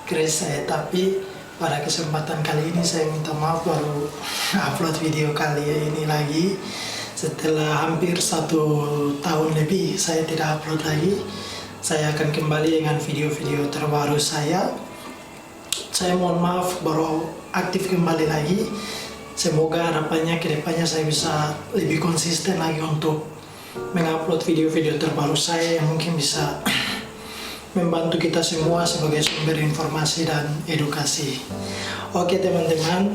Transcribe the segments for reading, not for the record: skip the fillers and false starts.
Grace saya, tapi pada kesempatan kali ini saya minta maaf baru upload video kali ini lagi. Setelah hampir 1 tahun lebih saya tidak upload lagi. Saya akan kembali dengan video-video terbaru saya. Saya mohon maaf baru aktif kembali lagi. Semoga harapannya kedepannya saya bisa lebih konsisten lagi untuk mengupload video-video terbaru saya yang mungkin bisa membantu kita semua sebagai sumber informasi dan edukasi. Oke teman-teman,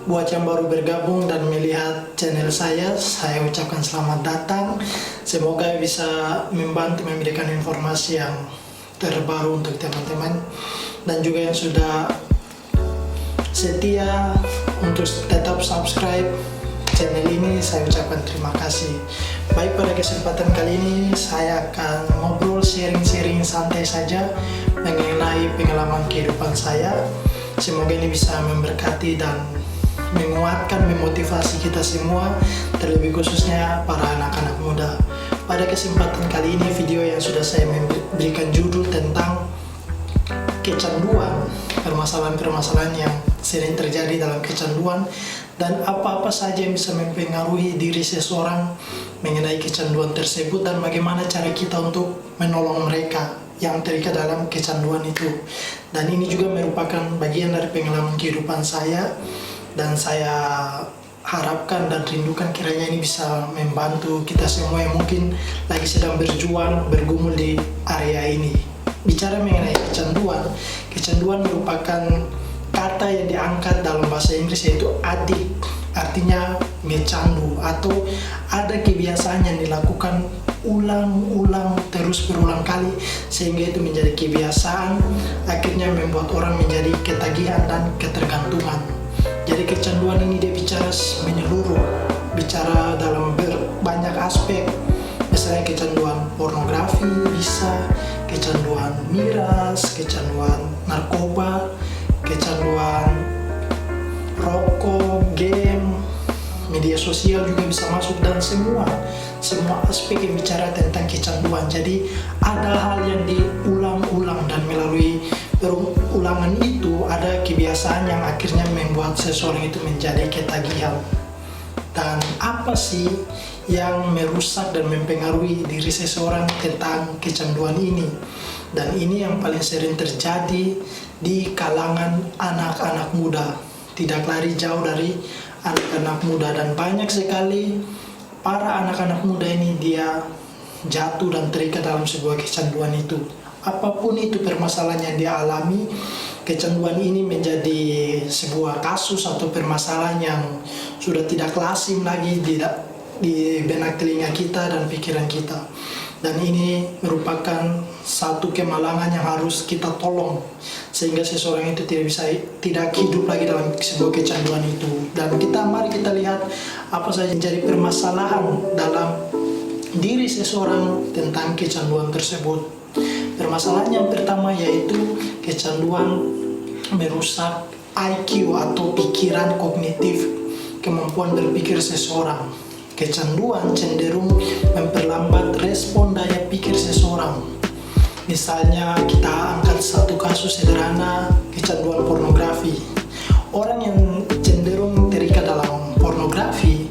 buat yang baru bergabung dan melihat channel saya ucapkan selamat datang. Semoga bisa membantu memberikan informasi yang terbaru untuk teman-teman, dan juga yang sudah setia untuk tetap subscribe channel ini, saya ucapkan terima kasih. Baik, pada kesempatan kali ini saya akan ngobrol sharing-sharing santai saja mengenai pengalaman kehidupan saya. Semoga ini bisa memberkati dan menguatkan, memotivasi kita semua, terlebih khususnya para anak-anak muda. Pada kesempatan kali ini video yang sudah saya berikan judul tentang kecanduan, permasalahan-permasalahan yang sering terjadi dalam kecanduan, dan apa-apa saja yang bisa mempengaruhi diri seseorang mengenai kecanduan tersebut, dan bagaimana cara kita untuk menolong mereka yang terikat dalam kecanduan itu. Dan ini juga merupakan bagian dari pengalaman kehidupan saya, dan saya harapkan dan rindukan kiranya ini bisa membantu kita semua yang mungkin lagi sedang berjuang, bergumul di area ini. Bicara mengenai kecanduan merupakan kata yang diangkat dalam bahasa Inggris, yaitu addict, artinya mencandu atau ada kebiasaan yang dilakukan ulang-ulang terus berulang kali sehingga itu menjadi kebiasaan, akhirnya membuat orang menjadi ketagihan dan ketergantungan. Jadi kecanduan ini dia bicara menyeluruh, bicara dalam banyak aspek. Misalnya kecanduan pornografi bisa, kecanduan miras, kecanduan narkoba, kecanduan rokok, game, media sosial juga bisa masuk, dan semua aspek yang bicara tentang kecanduan. Jadi ada hal yang diulang-ulang, dan melalui perulangan itu ada kebiasaan yang akhirnya membuat seseorang itu menjadi ketagihan. Dan apa sih yang merusak dan mempengaruhi diri seseorang tentang kecanduan ini? Dan ini yang paling sering terjadi di kalangan anak-anak muda, tidak lari jauh dari anak-anak muda. Dan banyak sekali para anak-anak muda ini dia jatuh dan terikat dalam sebuah kecanduan itu. Apapun itu permasalahan yang dia alami, kecanduan ini menjadi sebuah kasus atau permasalahan yang sudah tidak lazim lagi di benak telinga kita dan pikiran kita. Dan ini merupakan satu kemalangan yang harus kita tolong sehingga seseorang itu tidak hidup lagi dalam sebuah kecanduan itu. Dan mari kita lihat apa saja yang jadi permasalahan dalam diri seseorang tentang kecanduan tersebut. Permasalahan yang pertama yaitu kecanduan merusak IQ atau pikiran kognitif, kemampuan berpikir seseorang. Kecanduan cenderung memperlambat respon daya pikir seseorang. Misalnya kita angkat satu kasus sederhana, kecanduan pornografi. Orang yang cenderung terikat dalam pornografi,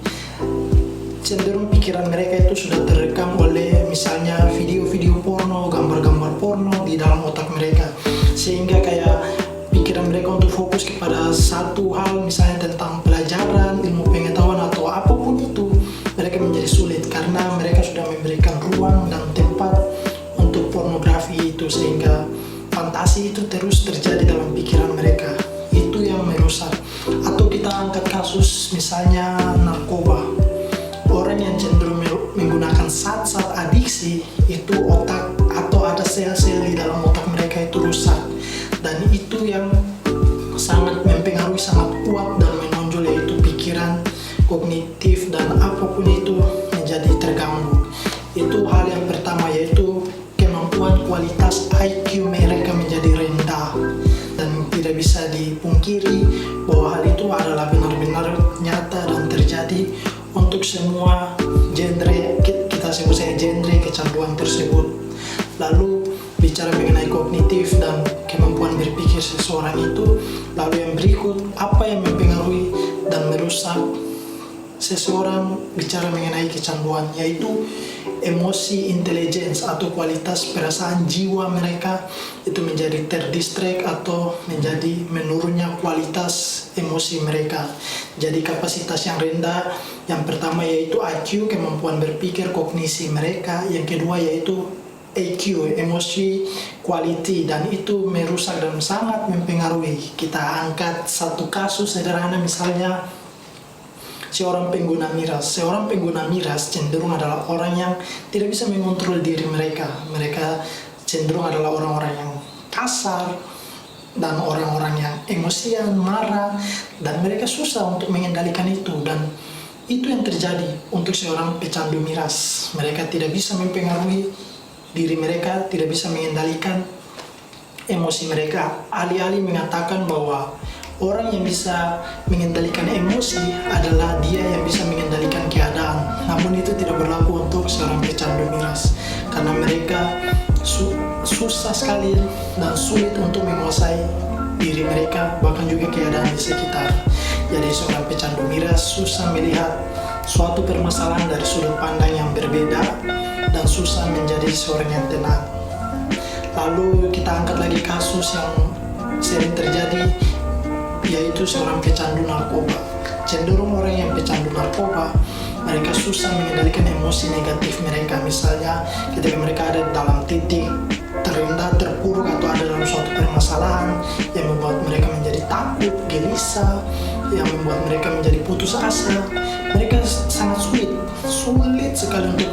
cenderung pikiran mereka itu sudah terekam oleh misalnya video-video porno, gambar-gambar porno di dalam otak mereka, sehingga kayak pikiran mereka untuk fokus kepada satu hal, misalnya tentang pelajaran, ilmu pengetahuan atau apapun itu, mereka menjadi sulit karena mereka sudah memberikan ruang dan tempat untuk pornografi itu, sehingga fantasi itu terus terjadi dalam pikiran mereka. Itu yang merusak. Atau kita angkat kasus misalnya narkoba. Orang yang cenderung menggunakan zat-zat adiksi itu otak atau ada sel-sel di dalam otak mereka itu rusak, dan itu yang sangat mempengaruhi, sangat kuat dan menonjol, yaitu pikiran kognitif dan apapun itu menjadi terganggu. Itu hal yang pertama, yaitu kemampuan kualitas IQ mereka menjadi rendah, dan tidak bisa dipungkiri bahwa hal itu adalah benar-benar nyata dan terjadi untuk semua genre, kita sebut saja genre kecanduan tersebut. Lalu bicara mengenai kognitif dan kemampuan berpikir seseorang itu. Lalu yang berikut, apa yang mempengaruhi dan merusak seseorang bicara mengenai kecanduan, yaitu emosi intelligence atau kualitas perasaan jiwa mereka itu menjadi terdistract atau menjadi menurunnya kualitas emosi mereka. Jadi kapasitas yang rendah, yang pertama yaitu IQ, kemampuan berpikir kognisi mereka. Yang kedua yaitu EQ, emosi quality, dan itu merusak dan sangat mempengaruhi. Kita angkat satu kasus sederhana, misalnya seorang pengguna miras. Seorang pengguna miras cenderung adalah orang yang tidak bisa mengontrol diri mereka. Mereka cenderung adalah orang-orang yang kasar dan orang-orang yang emosian, marah, dan mereka susah untuk mengendalikan itu. Dan itu yang terjadi untuk seorang pecandu miras. Mereka tidak bisa mempengaruhi diri mereka, tidak bisa mengendalikan emosi mereka. Alih-alih mengatakan bahwa orang yang bisa mengendalikan emosi adalah dia yang bisa mengendalikan keadaan. Namun itu tidak berlaku untuk seorang pecandu miras, karena mereka susah sekali dan sulit untuk menguasai diri mereka, bahkan juga keadaan di sekitar. Jadi seorang pecandu miras susah melihat suatu permasalahan dari sudut pandang yang berbeda dan susah menjadi seorang yang tenang. Lalu kita angkat lagi kasus yang sering terjadi, yaitu seorang pecandu narkoba. Cenderung orang yang pecandu narkoba, mereka susah mengendalikan emosi negatif mereka. Misalnya ketika mereka ada dalam titik terendah, terpuruk, atau ada dalam suatu permasalahan yang membuat mereka menjadi takut, gelisah, yang membuat mereka menjadi putus asa, mereka sangat sulit sekali untuk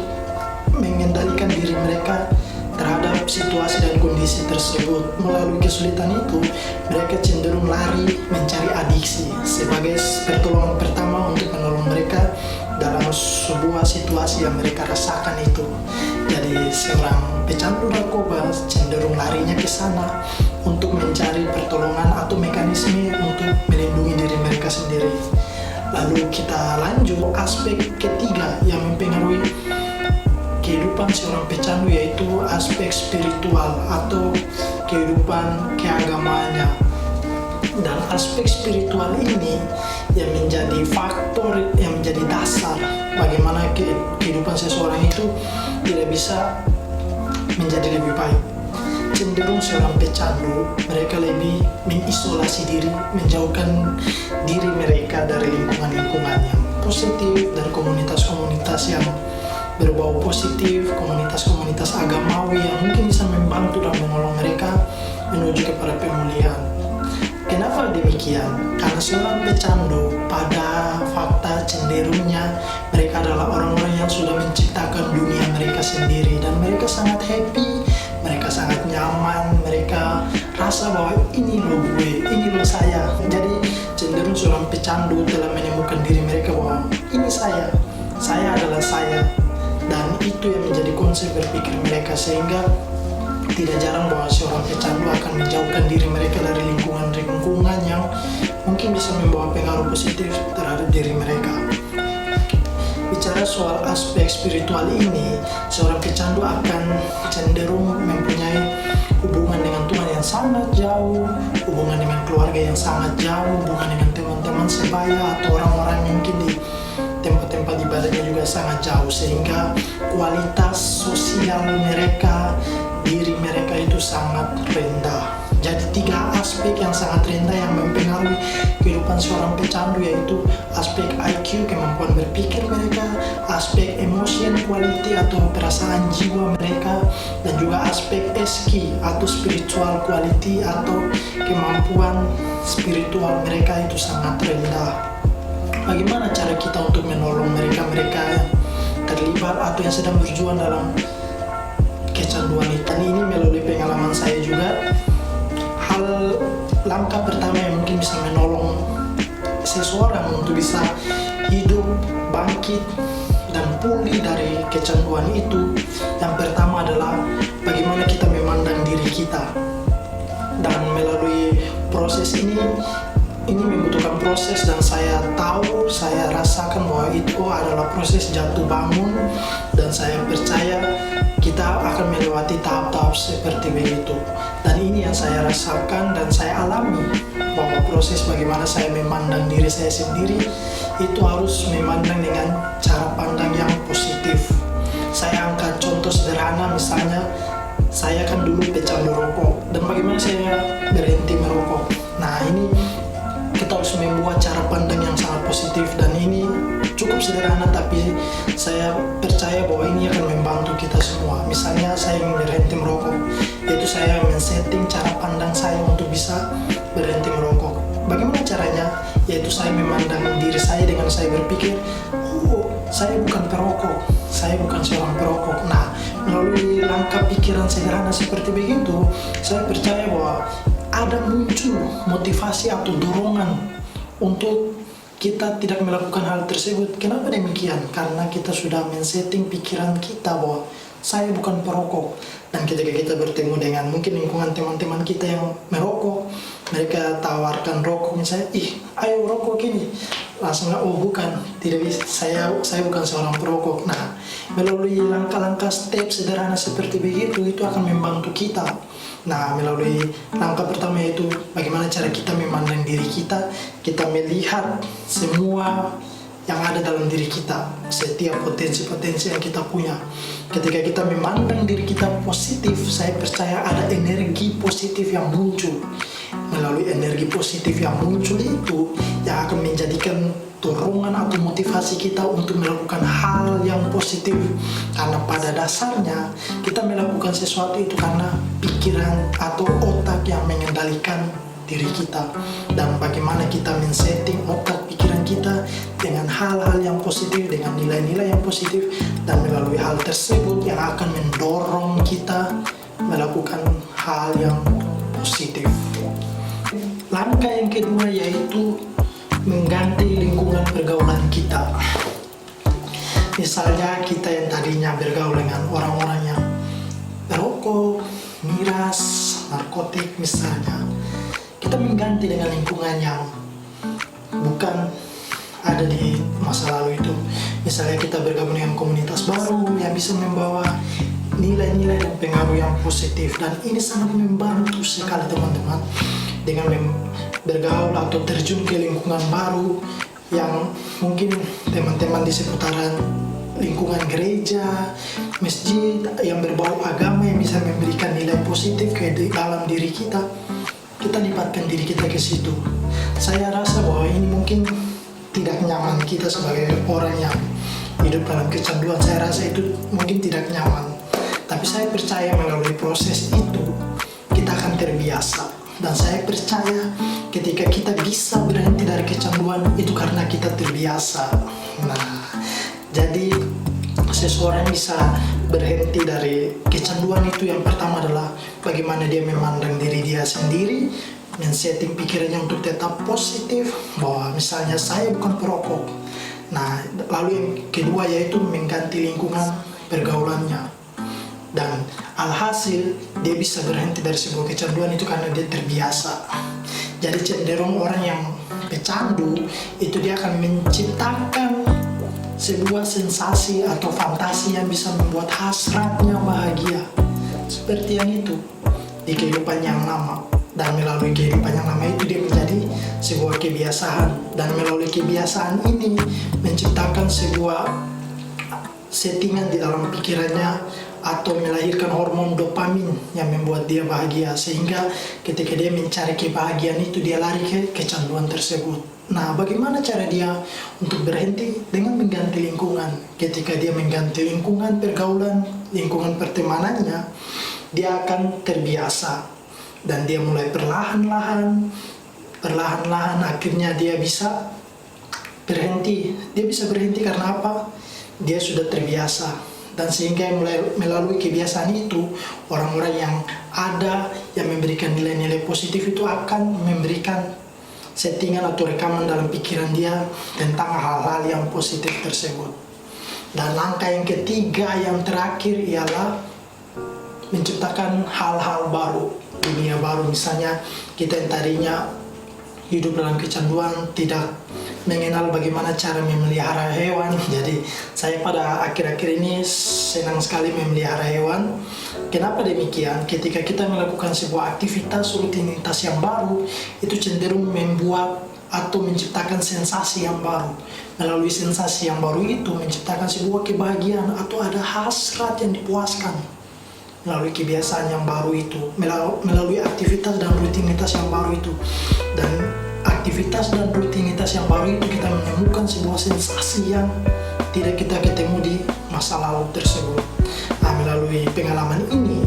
mengendalikan diri mereka terhadap situasi dan kondisi tersebut. Melalui kesulitan itu, mereka cenderung lari mencari adiksi sebagai pertolongan pertama untuk menolong mereka dalam sebuah situasi yang mereka rasakan itu. Jadi seorang pecandu narkoba cenderung larinya ke sana untuk mencari pertolongan atau mekanisme untuk melindungi diri mereka sendiri. Lalu kita lanjut aspek ketiga yang mempengaruhi kehidupan seorang pecandu, yaitu aspek spiritual atau kehidupan keagamaannya. Dan aspek spiritual ini yang menjadi faktor, yang menjadi dasar bagaimana kehidupan seseorang itu tidak bisa menjadi lebih baik. Cenderung seorang pecandu, mereka lebih mengisolasi diri, menjauhkan diri mereka dari lingkungan-lingkungan yang positif, dari komunitas-komunitas yang berbau positif, komunitas-komunitas agamawi yang mungkin bisa membantu dan menolong mereka menuju kepada pemulihan. Kenapa demikian? Karena seorang pecandu pada fakta cenderungnya mereka adalah orang-orang yang sudah menciptakan dunia mereka sendiri, dan mereka sangat happy, mereka sangat nyaman, mereka rasa bahwa ini loh gue, ini loh saya. Jadi cenderung seorang pecandu telah menemukan diri mereka bahwa ini saya adalah saya. Dan itu yang menjadi konsep berpikir mereka, sehingga tidak jarang bahwa seorang pecandu akan menjauhkan diri mereka dari lingkungan-lingkungan yang mungkin bisa membawa pengaruh positif terhadap diri mereka. Bicara soal aspek spiritual ini, seorang pecandu akan cenderung mempunyai hubungan dengan Tuhan yang sangat jauh, hubungan dengan keluarga yang sangat jauh, hubungan dengan teman-teman sebaya atau orang-orang yang mungkin di tempat-tempat ibadahnya juga sangat jauh, sehingga kualitas sosial mereka, diri mereka itu sangat rendah. Jadi 3 aspek yang sangat rendah yang mempengaruhi kehidupan seorang pecandu, yaitu aspek IQ, kemampuan berpikir mereka, aspek emotion quality atau perasaan jiwa mereka, dan juga aspek SQ atau spiritual quality atau kemampuan spiritual mereka itu sangat rendah. Bagaimana cara kita untuk menolong mereka-mereka yang terlibat atau yang sedang berjuang dalam kecanduan itu? Ini melalui pengalaman saya juga. Hal langkah pertama yang mungkin bisa menolong seseorang untuk bisa hidup, bangkit, dan pulih dari kecanduan itu, yang pertama adalah bagaimana kita memandang diri kita. Dan melalui proses ini ini membutuhkan proses, dan saya tahu, saya rasakan bahwa itu adalah proses jatuh bangun, dan saya percaya kita akan melewati tahap-tahap seperti begitu. Dan ini yang saya rasakan dan saya alami, bahwa proses bagaimana saya memandang diri saya sendiri itu harus memandang dengan cara pandang yang positif. Saya angkat contoh sederhana, misalnya saya kan dulu pecandu rokok, dan bagaimana saya berhenti merokok. Nah, ini kita harus membuat cara pandang yang sangat positif, dan ini cukup sederhana tapi saya percaya bahwa ini akan membantu kita semua. Misalnya saya ingin berhenti merokok, yaitu saya men-setting cara pandang saya untuk bisa berhenti merokok. Bagaimana caranya? Yaitu saya memandang diri saya dengan saya berpikir, oh, saya bukan perokok, saya bukan seorang perokok. Nah, melalui langkah pikiran sederhana seperti begitu, saya percaya bahwa ada muncul motivasi atau dorongan untuk kita tidak melakukan hal tersebut. Kenapa demikian? Karena kita sudah men-setting pikiran kita bahwa saya bukan perokok. Dan ketika kita bertemu dengan mungkin lingkungan teman-teman kita yang merokok, mereka tawarkan rokok, misalnya, ayo rokok ini, langsung, oh bukan, tidak bisa, saya bukan seorang perokok. Nah, melalui langkah-langkah step sederhana seperti begitu, itu akan membantu kita. Nah, melalui langkah pertama yaitu bagaimana cara kita memandang diri kita, kita melihat semua yang ada dalam diri kita, setiap potensi-potensi yang kita punya. Ketika kita memandang diri kita positif, saya percaya ada energi positif yang muncul. Melalui energi positif yang muncul itu yang akan menjadikan dorongan atau motivasi kita untuk melakukan hal yang positif. Karena pada dasarnya kita melakukan sesuatu itu karena pikiran atau otak yang mengendalikan diri kita, dan bagaimana kita men-setting otak pikiran kita dengan hal-hal yang positif, dengan nilai-nilai yang positif, dan melalui hal tersebut yang akan mendorong kita melakukan hal yang positif. Langkah yang kedua yaitu mengganti lingkungan pergaulan kita. Misalnya kita yang tadinya bergaul dengan orang-orang yang perokok, miras, narkotik misalnya, kita mengganti dengan lingkungan yang bukan ada di masa lalu itu. Misalnya kita bergabung dengan komunitas baru yang bisa membawa nilai-nilai dan pengaruh yang positif, dan ini sangat membantu sekali teman-teman dengan bergaul atau terjun ke lingkungan baru yang mungkin teman-teman di seputaran lingkungan gereja, masjid yang berbau agama yang bisa memberikan nilai positif ke dalam diri kita. Kita libatkan diri kita ke situ. Saya rasa bahwa ini mungkin tidak nyaman kita sebagai orang yang hidup dalam kecanduan. Saya rasa itu mungkin tidak nyaman. Tapi saya percaya melalui proses itu kita akan terbiasa. Dan saya percaya ketika kita bisa berhenti dari kecanduan itu karena kita terbiasa. Nah, jadi seseorang bisa berhenti dari kecanduan itu yang pertama adalah bagaimana dia memandang diri dia sendiri, men-setting pikirannya untuk tetap positif, bahwa misalnya saya bukan perokok. Nah, lalu yang kedua yaitu mengganti lingkungan pergaulannya. Dan alhasil dia bisa berhenti dari sebuah kecanduan itu karena dia terbiasa. Jadi cenderung orang yang pecandu itu dia akan menciptakan sebuah sensasi atau fantasi yang bisa membuat hasratnya bahagia. Seperti yang itu di kehidupan yang lama. Dan melalui kehidupan yang lama itu dia menjadi sebuah kebiasaan. Dan melalui kebiasaan ini menciptakan sebuah settingan di dalam pikirannya atau melahirkan hormon dopamin yang membuat dia bahagia, sehingga ketika dia mencari kebahagiaan itu dia lari ke kecanduan tersebut. Nah, bagaimana cara dia untuk berhenti? Dengan mengganti lingkungan. Ketika dia mengganti lingkungan pergaulan, lingkungan pertemanannya, dia akan terbiasa dan dia mulai perlahan-lahan akhirnya dia bisa berhenti. Dia bisa berhenti karena apa? Dia sudah terbiasa. Dan sehingga melalui kebiasaan itu orang-orang yang ada yang memberikan nilai-nilai positif itu akan memberikan settingan atau rekaman dalam pikiran dia tentang hal-hal yang positif tersebut. Dan langkah yang ketiga yang terakhir ialah menciptakan hal-hal baru, dunia baru. Misalnya kita yang tadinya hidup dalam kecanduan, tidak mengenal bagaimana cara memelihara hewan. Jadi saya pada akhir-akhir ini senang sekali memelihara hewan. Kenapa demikian? Ketika kita melakukan sebuah aktivitas rutinitas yang baru, itu cenderung membuat atau menciptakan sensasi yang baru. Melalui sensasi yang baru itu menciptakan sebuah kebahagiaan atau ada hasrat yang dipuaskan. Melalui kebiasaan yang baru itu, melalui aktivitas dan rutinitas yang baru itu. Dan aktivitas dan rutinitas yang baru itu kita menemukan sebuah sensasi yang tidak kita ketemu di masa lalu tersebut. Nah, melalui pengalaman ini,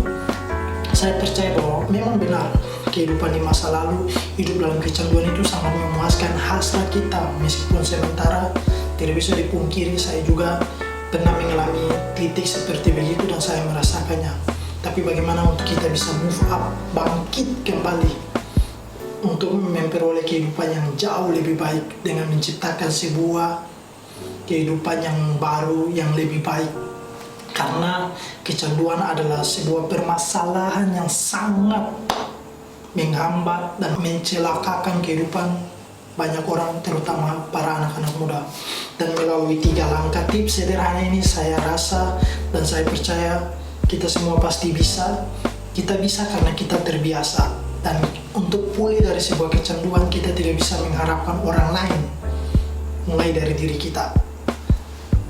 saya percaya bahwa memang benar kehidupan di masa lalu, hidup dalam kecanduan itu sangat memuaskan hasrat kita. Meskipun sementara tidak bisa dipungkiri, saya juga pernah mengalami titik seperti begitu dan saya merasakannya. Tapi bagaimana untuk kita bisa move up, bangkit kembali untuk memperoleh kehidupan yang jauh lebih baik dengan menciptakan sebuah kehidupan yang baru, yang lebih baik. Karena kecanduan adalah sebuah permasalahan yang sangat menghambat dan mencelakakan kehidupan banyak orang, terutama para anak-anak muda. Dan melalui 3 langkah tips sederhana ini, saya rasa dan saya percaya kita semua pasti bisa. Kita bisa karena kita terbiasa. Dan untuk pulih dari sebuah kecanduan, kita tidak bisa mengharapkan orang lain, mulai dari diri kita.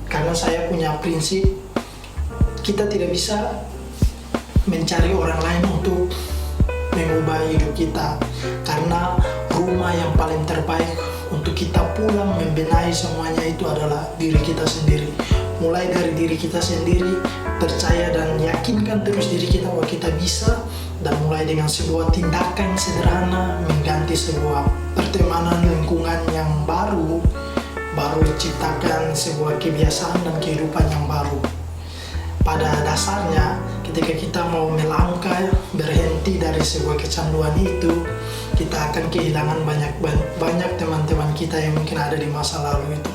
Karena saya punya prinsip, kita tidak bisa mencari orang lain untuk mengubah hidup kita. Karena rumah yang paling terbaik untuk kita pulang membenahi semuanya itu adalah diri kita sendiri. Mulai dari diri kita sendiri, percaya dan yakinkan terus diri kita bahwa kita bisa. Dan mulai dengan sebuah tindakan sederhana, mengganti sebuah pertemanan lingkungan yang baru ciptakan sebuah kebiasaan dan kehidupan yang baru. Pada dasarnya, ketika kita mau melangkah berhenti dari sebuah kecanduan itu, kita akan kehilangan banyak teman-teman kita yang mungkin ada di masa lalu itu.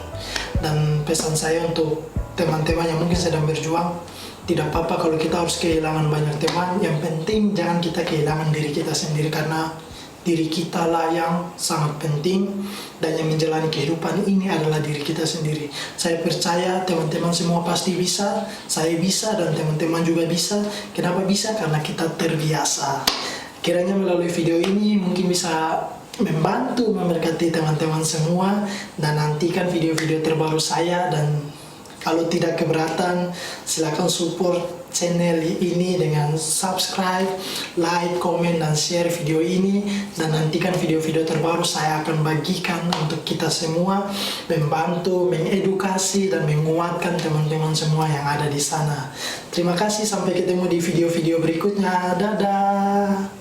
Dan pesan saya untuk teman-teman yang mungkin sedang berjuang, tidak apa-apa kalau kita harus kehilangan banyak teman. Yang penting jangan kita kehilangan diri kita sendiri, karena diri kita lah yang sangat penting, dan yang menjalani kehidupan ini adalah diri kita sendiri. Saya percaya teman-teman semua pasti bisa, saya bisa, dan teman-teman juga bisa. Kenapa bisa? Karena kita terbiasa. Kiranya melalui video ini mungkin bisa membantu memberkati teman-teman semua, dan nantikan video-video terbaru saya. Dan kalau tidak keberatan, silakan support channel ini dengan subscribe, like, komen, dan share video ini. Dan nantikan video-video terbaru saya akan bagikan untuk kita semua, membantu, mengedukasi, dan menguatkan teman-teman semua yang ada di sana. Terima kasih, sampai ketemu di video-video berikutnya. Dadah!